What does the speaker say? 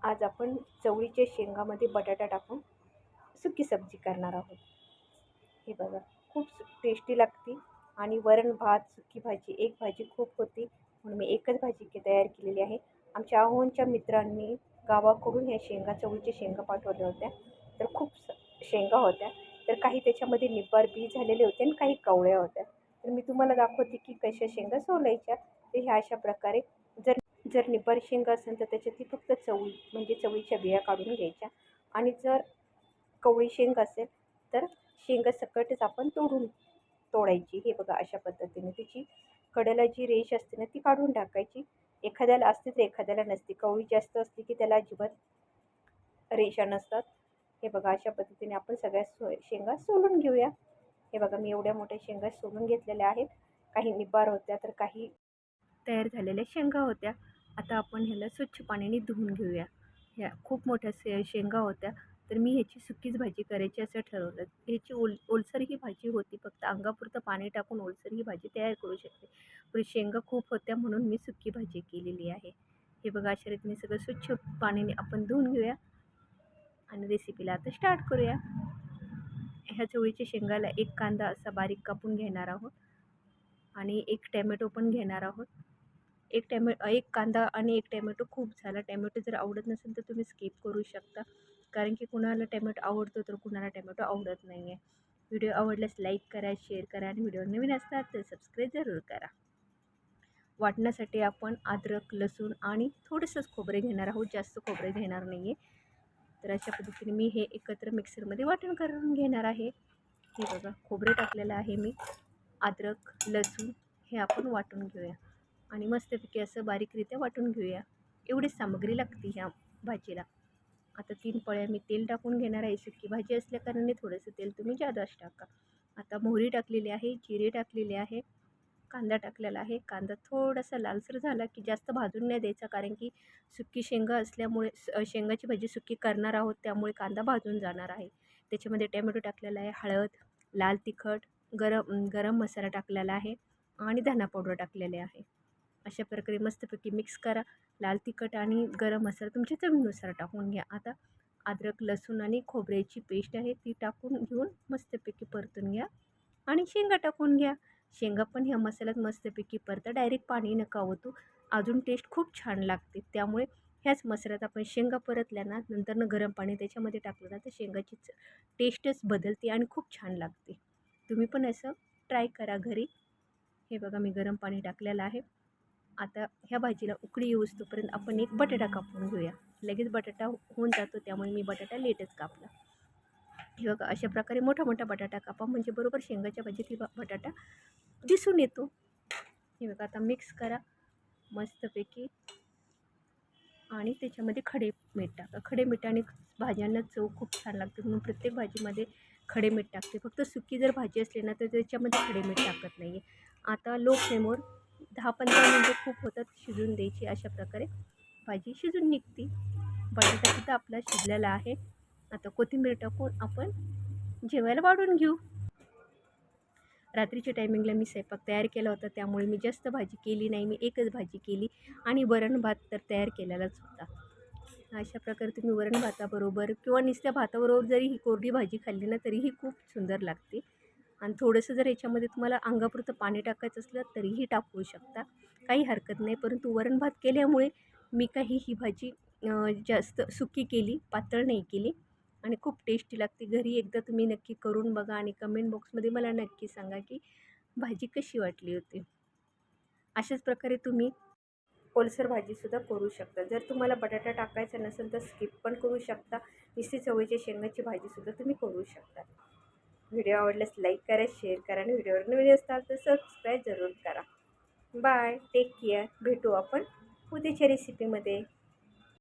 आज आपण चवळीच्या शेंगामध्ये बटाटा टाकून सुकी सब्जी करणार आहोत. हे बघा, खूप टेस्टी लागते आणि वरण भात, सुकी भाजी, एक भाजी खूप होती म्हणून मी एकच भाजी तयार केलेली आहे. आमच्या आहोंच्या मित्रांनी गावाकडून ह्या शेंगा, चवळीच्या शेंगा पाठवल्या होत्या. तर खूप शेंगा होत्या. तर काही त्याच्यामध्ये निब्बर बी झालेले होते आणि काही कवळ्या होत्या. तर मी तुम्हाला दाखवते की कशा शेंगा सोलायच्या. तर ह्या अशा प्रकारे जर जर निब्बर शेंगा असेल तर त्याच्यातली फक्त चवळी म्हणजे चवळीच्या बिया काढून घ्यायच्या आणि जर कवळी शेंग असेल तर शेंगा सकटच आपण तोडायची. हे बघा, अशा पद्धतीने तिची कडेला जी रेष असते ना ती काढून टाकायची. एखाद्याला असते तर एखाद्याला नसते. कवळी जास्त असते की त्याला अजिबात रेषा नसतात. हे बघा, अशा पद्धतीने आपण सगळ्या शेंगा सोलून घेऊया. हे बघा, मी एवढ्या मोठ्या शेंगा सोलून घेतलेल्या आहेत. काही निब्बार होत्या तर काही तयार झालेल्या शेंगा होत्या. आता आपण ह्याला स्वच्छ पाण्याने धुवून घेऊया. ह्या खूप मोठ्या शेंगा होत्या. तर मी ह्याची सुकीच भाजी करायची असं ठरवलं. ह्याची ओलसर ही भाजी होती. फक्त अंगापुरतं पाणी टाकून ओलसर ही भाजी तयार करू शकते. पण शेंगा खूप होत्या म्हणून मी सुकी भाजी केलेली आहे. हे बघा, अशा रीतीने सगळं स्वच्छ पाण्याने आपण धुवून घेऊया आणि रेसिपीला आता स्टार्ट करूया. ह्या चवळीच्या शेंगाला एक कांदा असा बारीक कापून घेणार आहोत आणि एक टॅमॅटो पण घेणार आहोत. एक कांदा आणि एक टॅमॅटो खूप झाला. टॅमॅटो जर आवडत नसेल तर तुम्ही स्किप करू शकता, कारण की कुणाला टॅमॅटो आवडतो तर कुणाला टॅमॅटो आवडत नाही आहे. व्हिडिओ आवडल्यास लाईक करा, शेअर करा आणि व्हिडिओ नवीन असतात तर सबस्क्राईब जरूर करा. वाटण्यासाठी आपण अद्रक, लसूण आणि थोडंसंच खोबरे घेणार आहोत. जास्त खोबरे घेणार नाही आहे. तर अशा पद्धतीने मी हे एकत्र मिक्सरमध्ये वाटण करून घेणार आहे. हे बघा, खोबरे टाकलेलं आहे मी. अद्रक, लसूण हे आपण वाटून घेऊया आणि मस्तपैकी असं बारीकरित्या वाटून घेऊया. एवढीच सामग्री लागते ह्या भाजीला. आता 3 पळ्या मी तेल टाकून घेणार आहे. सुकी भाजी असल्याकारणाने थोडंसं तेल तुम्ही जादाच टाका. आता मोहरी टाकलेली आहे, जिरे टाकलेले आहे, कांदा टाकलेला आहे. कांदा थोडासा लालसर झाला की जास्त भाजून नाही द्यायचा, कारण की सुकी शेंगा असल्यामुळे शेंगाची भाजी सुकी करणार आहोत त्यामुळे कांदा भाजून जाणार आहे. त्याच्यामध्ये टॅमॅटो टाकलेला आहे, हळद, लाल तिखट, गरम मसाला टाकलेला आहे आणि धना पावडर टाकलेले आहे. अशा प्रकारे मस्तपैकी मिक्स करा. लाल तिखट आणि गरम मसाला तुमच्या चवीनुसार टाकून घ्या. आता अद्रक, लसूण आणि खोबऱ्याची पेस्ट आहे ती टाकून घेऊन मस्तपैकी परतून घ्या आणि शेंगा टाकून घ्या. शेंगा पण ह्या मसाल्यात मस्तपैकी परता. डायरेक्ट पाणी नका ओतू, अजून टेस्ट खूप छान लागते. त्यामुळे ह्याच मसाल्यात आपण शेंगा परतल्या ना नंतरनं गरम पाणी त्याच्यामध्ये टाकलं ना तर शेंगाची टेस्टच बदलते आणि खूप छान लागते. तुम्ही पण असं ट्राय करा घरी. हे बघा, मी गरम पाणी टाकलेलं आहे. आता ह्या भाजीला उकळी येऊस्तोपर्यंत आपण एक बटाटा कापून घेऊया. लगेच बटाटा होऊन जातो त्यामुळे मी बटाटा लेटच कापला. हे बघा, अशा प्रकारे मोठा मोठा बटाटा कापा म्हणजे बरोबर शेंगाच्या भाजीत ही बटाटा दिसून येतो. हे बघा, आता मिक्स करा मस्तपैकी आणि त्याच्यामध्ये खडे मीठ टाका. खडे मिठाने भाज्यांना चव खूप छान लागते म्हणून प्रत्येक भाजीमध्ये खडे मीठ टाकते. फक्त सुकी जर भाजी असली ना तर त्याच्यामध्ये खडे मीठ टाकत नाही आहे. आता लो फ्लेमवर 10-15 मिनटं खूप होतात शिजून द्यायची. अशा प्रकारे भाजी शिजून निघते. बटाटा सुद्धा आपला शिजलेला आहे. आता कोथिंबीर टाकून आपण जेवायला वाढून घेऊ. रात्रीच्या टायमिंगला मी स्वयंपाक तयार केला होता त्यामुळे मी जास्त भाजी केली नाही. मी एकच भाजी केली आणि वरण भात तर तयार केलेलाच होता. अशा प्रकारे तुम्ही वरण भाताबरोबर किंवा नुसत्या भाताबरोबर जरी ही कोरडी भाजी खाल्ली ना तरीही खूप सुंदर लागते. आणि थोडंसं जर याच्यामध्ये तुम्हाला अंगापुरतं पाणी टाकायचं असलं तरीही टाकू शकता, काही हरकत नाही. परंतु वरण भात केल्यामुळे मी काही ही भाजी जास्त सुकी केली, पातळ नाही केली आणि खूप टेस्टी लागते. घरी एकदा तुम्ही नक्की करून बघा आणि कमेंट बॉक्समध्ये मला नक्की सांगा की भाजी कशी वाटली होती. अशाच प्रकारे तुम्ही ओलसर भाजीसुद्धा करू शकता. जर तुम्हाला बटाटा टाकायचा नसेल तर स्किप पण करू शकता. नुसती चवळीच्या शेंगाची भाजीसुद्धा तुम्ही करू शकता. व्हिडिओ आवडल्यास लाईक करा, शेअर करा आणि व्हिडिओवर नवीन असताल तर सबस्क्राईब जरूर करा. Bye, take care. भेटू आपण उद्याच्या रेसिपीमध्ये.